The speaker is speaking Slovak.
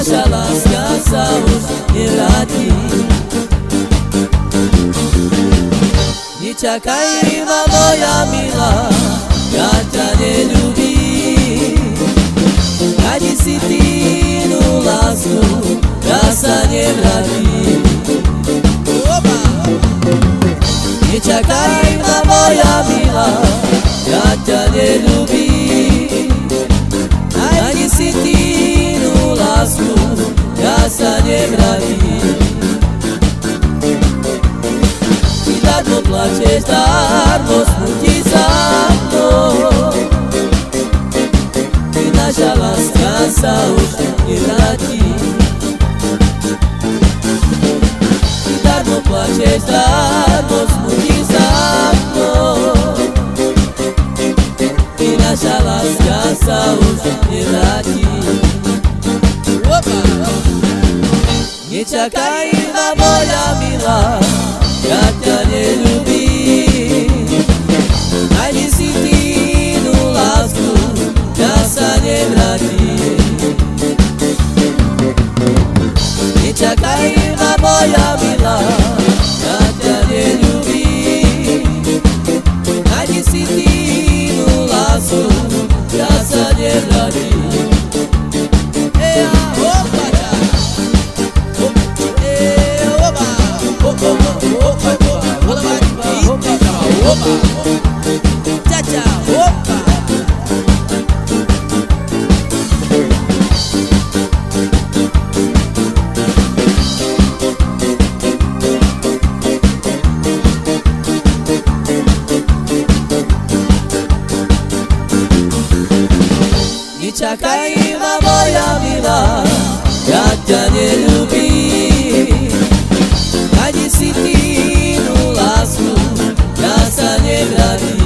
nasza laska sa už nevráti. Nečakaj ma moja milá, ja ťa neľúbim. Nájdi si ty inú lásku, ja sa nevrátim. Nečakaj ma moja milá, ja ťa neľúbim. Nájdi si ty inú lásku, ja sa nevrátim. Ty darmo plačeš, darmo smutíš za mnou. Ty naša láska sa už nevráti. Ty darmo plačeš, darmo smutíš za mnou. Ty naša láska sa už nevráti. Nečakaj ma moja milá, ja ťa neľúbim. Nájdi si ty inú lásku, ja sa nevrátim. Nečakaj ma moja milá, ja ťa neľúbim. Nájdi si ty inú lásku, ja sa nevrátim. Nečakaj ma moja milá, ja ťa neľúbim. Nájdi si ty inú lásku, ja sa nevrátim.